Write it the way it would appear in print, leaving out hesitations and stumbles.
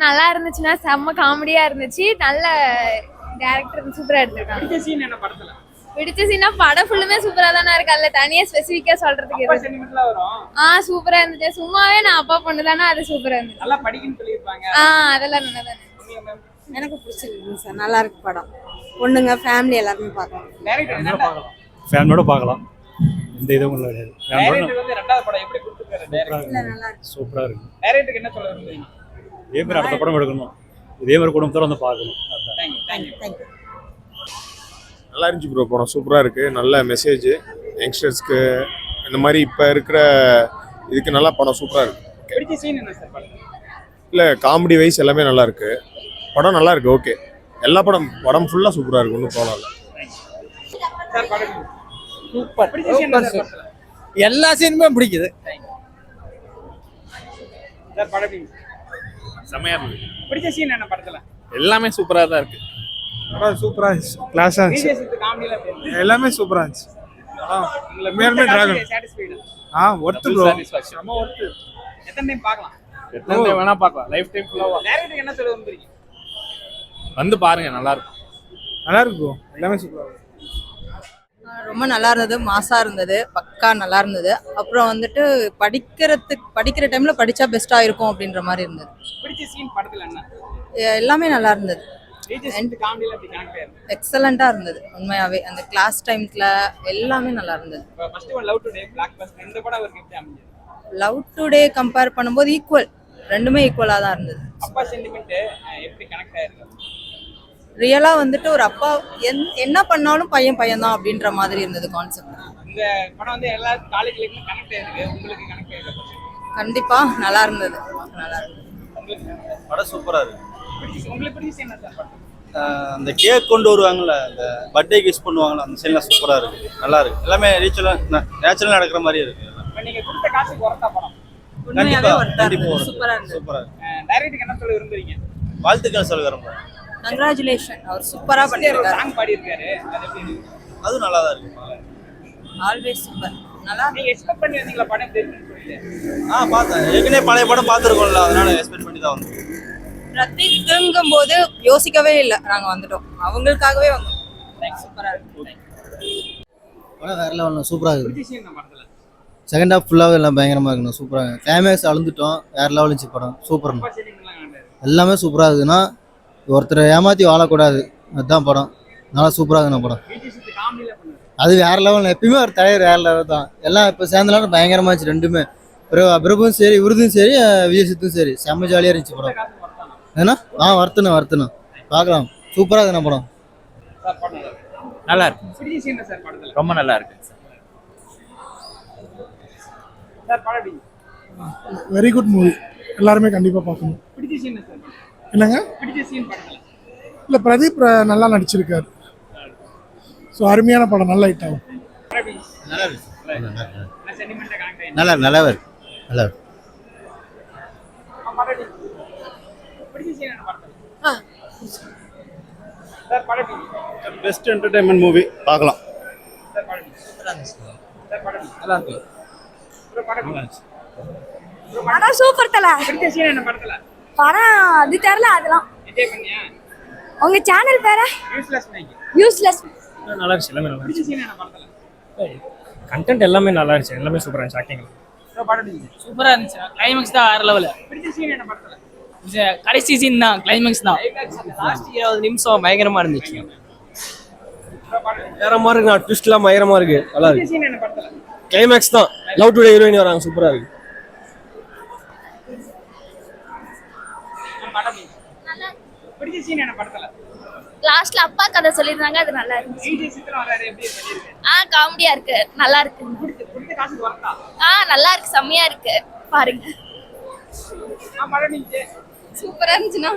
நல்லா இருந்துச்சுன்னா செம்ம காமெடியா இருந்துச்சு. நல்ல டைரக்டர் சூப்பரா எடுத்திருக்காங்க. பிடிச்ச சீன் என்ன படத்துல? பிடிச்ச சீனா படம் ஃபுல்லுமே சூப்பரா தானே இருக்கு. அதுல தனியா ஸ்பெசிஃபிக்கா சொல்றதுக்கு அப்பா சென்டிமெண்ட்லாம் வரும். சூப்பரா இருந்துச்சு. சும்மாவே நான் அப்பா பொண்ணு தானே, அது சூப்பரா இருந்துச்சு. நல்லா படிக்கணும்னு சொல்லியிருப்பாங்க. அதெல்லாம் நல்லா தானே. எனக்கு பிடிச்சிருக்கு சார். நல்லா இருக்கு படம். பொண்ணுங்க ஃபேமிலி எல்லாருமே பார்க்கலாம். டைரக்டர் என்ன பார்க்கலாம்? ஃபேமிலியோட பார்க்கலாம். இந்த இதுவும் கிடையாது. டைரக்டர் வந்து ரெண்டாவது படம் எப்படி கொடுத்திருக்காரு? டைரக்டர் நல்லா இருக்கு. சூப்பரா இருக்கு. டைரக்டருக்கு என்ன சொல்ல விரும்புறீங்க? இதே மாதிரி அடுத்த படம் எடுக்கணும். இதே மாதிரி குடும்பத்தோட வந்து பார்க்கணும். Thank you. நல்லா இருந்துச்சு ப்ரோ. படம் சூப்பராக இருக்குது. நல்ல மெசேஜ் யங்ஸ்டர்ஸ்க்கு இந்த மாதிரி இப்போ இருக்கிற இதுக்கு நல்லா படம் சூப்பராக இருக்குது. பிடிச்ச சீன் என்ன சார் படத்துல? இல்லை காமெடி வைஸ் எல்லாமே நல்லா இருக்குது. படம் நல்லா இருக்குது. ஓகே, எல்லா படம் ஃபுல்லாக சூப்பராக இருக்குது. ஒன்றும் ப்ராப்ளம் இல்லை. சார் படம் சூப்பர். பிடிச்ச சீன் என்ன சார் படத்துல? எல்லா சீனுமே பிடிக்குது. சார் படம் செமையா இருக்கு. பிடிச்ச சீன் என்ன படத்துல? எல்லாமே சூப்பரா தான் இருக்கு. படம் சூப்பரா இருந்துச்சு. கிளாஸா இருந்துச்சு. விஜய் காமெடில எப்படி? எல்லாமே சூப்பரா இருந்துச்சு. உண்மையாலுமே டிராகன் சாட்டிஸ்ஃபைடு. Worth bro. நம்ம ஒர்த். எத்தனை டைம் பார்க்கலாம்? எத்தனை டைம் வேணா பார்க்கலாம். லைஃப் டைம் ஃபுல்லா டைரக்டர் என்ன சொல்ல விரும்புறீங்க? வந்து பாருங்க, நல்லா இருக்கும். நல்லா இருக்கு ப்ரோ. எல்லாமே சூப்பரா இருக்கு. ரொம்ப நல்லா இருந்தது. மாசா இருந்தது. பக்கா நல்லா இருந்தது. அப்புறம் வந்துட்டு படிக்கிற டைம்ல படிச்சா பெஸ்டா இருக்கும் அப்படின்ற மாதிரி இருந்தது. பிடிச்ச சீன் படத்துல என்ன? எல்லாமே நல்லா இருந்தது. விஜய் காமெடில எப்படி கனெக்ட் ஆயிருது? எக்ஸலண்டா இருந்தது. உண்மையாவே அந்த கிளாஸ் டைம்ல எல்லாமே நல்லா இருந்தது. First one love today, black Bastar, இந்த படம் அவருக்கு எப்படி அமைஞ்சது? லவ் டுடே கம்பேர் பண்ணும்போது ஈக்குவல். ரெண்டுமே ஈக்குவலா தான் இருந்தது. அப்பா சென்டிமெண்ட் எப்படி கனெக்ட் ஆயிருக்கு? ரியலா வந்துட்டு ஒரு அப்பா என்ன பண்ணாலும் பையன் தான் அப்படின்ற மாதிரி இருந்தது கான்செப்ட். இந்த படம் வந்து எல்லா காலேஜ் லைஃப்ல கனெக்ட் ஆயிருக்கு. உங்களுக்கு கனெக்ட் ஆயிருக்கு? கண்டிப்பா நல்லா இருந்தது. நல்லா இருந்தது. படம் சூப்பரா இருக்கு. உங்களுக்கு பிடிச்ச சீன் என்ன சார் படம்? அந்த கேக் கொண்டு வருவாங்கல்ல, அந்த பர்த்டே கிஸ் பண்ணுவாங்கல்ல, அந்த சீன்லாம் சூப்பரா இருக்கு. நல்லா இருக்கு. எல்லாமே நேச்சுரலா நடக்கிற மாதிரி இருக்கு. இப்போ நீங்க கொடுத்த காசுக்கு ஒர்த்தா படம்? உண்மையாவே சூப்பரா இருந்தது. சூப்பரா இருக்கு. டைரக்டருக்கு என்ன சொல்ல விரும்புறீங்க? வாழ்த்துக்கள் சொல்ல விரும்புறேன். கங்க்ராச்சுலேஷன். அவர் சூப்பரா பண்ணிருக்காரு. சாங் பாடி இருக்காரு. அது எப்படி இருக்கு? அதுவும் நல்லா தான் இருக்கு. Always super. நல்லா நீங்க எக்ஸ்பெக்ட் பண்ணி வந்தீங்களா படம் எப்படி இருக்குன்னு சொல்லிட்டு? பார்த்தேன். ஏற்கனவே பழைய படம் பார்த்துருக்கோம்ல, அதனால எக்ஸ்பெக்ட் பண்ணி தான் வந்தோம். பிரதீப்ங்கும் போது யோசிக்கவே இல்லை. நாங்க வந்துட்டோம். அவங்களுக்காகவே வந்தோம். சூப்பரா இருக்கு. படம் வேற லெவலில் சூப்பராக இருக்குது. பிடிச்ச சீன் என்ன படத்துல? செகண்ட் ஹாஃப் ஃபுல்லாகவே எல்லாம் பயங்கரமாக இருக்கணும். சூப்பராக கிளைமேக்ஸ் அழுந்துட்டோம். வேற லெவல் இருந்துச்சு படம். சூப்பர். அப்பா சென்டிமெண்ட்லாம் கனெக்ட் எல்லாமே சூப்பராக இருக்குதுன்னா ஒருத்தரை ஏமாற்றி வாழக்கூடாது. அதுதான் படம். நல்லா சூப்பராக இருக்குண்ணா படம். விஜய் காமெடில பண்ணுது. அது வேற லெவல். எப்பயுமே ஒரு தலைவர் வேற லெவல் தான். எல்லாம் இப்போ சேர்ந்தலாம் பயங்கரமாக இருந்துச்சு. ரெண்டுமே பிரபுவும் சரி, விருதும் சரி, விஜய் சித்தும் சரி, செம்ம ஜாலியாக இருந்துச்சு படம். ஏன்னா வருத்தணும் பார்க்கலாம். சூப்பராக இருக்குண்ணா படம். நல்லா இருக்கு. பிடிச்ச சீன் என்ன சார் படத்துல? ரொம்ப நல்லா இருக்கு. சார் படம் எப்படி? Very good movie. எல்லாருமே கண்டிப்பாக பார்க்கணும். பிடிச்ச சீன் என்ன சார்? இல்லைங்க, பிடிச்ச சீன் படத்துல? இல்லை பிரதீப் நல்லா நடிச்சிருக்காரு. ஸோ அருமையான படம். நல்லா ஹிட் ஆகும். படம் எப்படி? நல்லா இருக்கு. என்ன சென்டிமெண்ட்டா கனெக்ட் ஆயிருக்கு? நல்லா இருக்கு. நல்லா இருக்கு. படம் எப்படி? பிடிச்ச சீன் என்ன படத்துல? சார் படம் எப்படி? Best entertainment movie. பார்க்கலாம். சார் படம் எப்படி? சார் படம் எப்படி? நல்லா இருக்கு. படம் எப்படி? படம் சூப்பர் தல. பிடிச்ச சீன் என்ன படத்துல? படம் அது தெரியல. அதெல்லாம் என்ஜாய் பண்ணியா? உங்க சேனல் பேர யூஸ்லெஸ் மேக். யூஸ்லெஸ். நல்லா இருந்துச்சு. எல்லாமே நல்லா பிடிச்ச சீன் என்ன படத்துல? கண்டென்ட் எல்லாமே நல்லா இருந்துச்சு. எல்லாமே சூப்பரா இருந்துச்சு. ஆக்டிங் சார் படம் எப்படி? சூப்பரா இருந்துச்சு. கிளைமேக்ஸ் தான் வேற லெவல். பிடிச்ச சீன் என்ன படத்துல? கடைசி சீன் தான் கிளைமேக்ஸ் தான். லாஸ்ட் 20 நிமிஷம் பயங்கரமா இருந்துச்சு. வேற மாதிரி இருக்கு. ட்விஸ்ட்லாம் பயங்கரமா இருக்கு. நல்லா பிடிச்ச இருக்கு. சீன் என்ன படத்துல? கிளைமேக்ஸ் தான். லவ் டுடே ஹீரோயின் வராங்க. சூப்பரா இருக்கு. படம் எப்படி? பிடிச்ச சீன் என்ன படத்துல? லாஸ்ட்ல அப்பா கதை சொல்லிருந்தாங்க. அது நல்லா இருந்துச்சு. விஜய் சித்ரா வராரு. எப்படி பண்ணிருக்கு? காமெடியா இருக்கு. நல்லா இருக்கு. கொடுத்த காசுக்கு ஒர்த்தா? நல்லா இருக்கு. செம்மையா இருக்கு. பாருங்க. படம் எப்படி? சூப்பரா இருந்துச்சுன்னா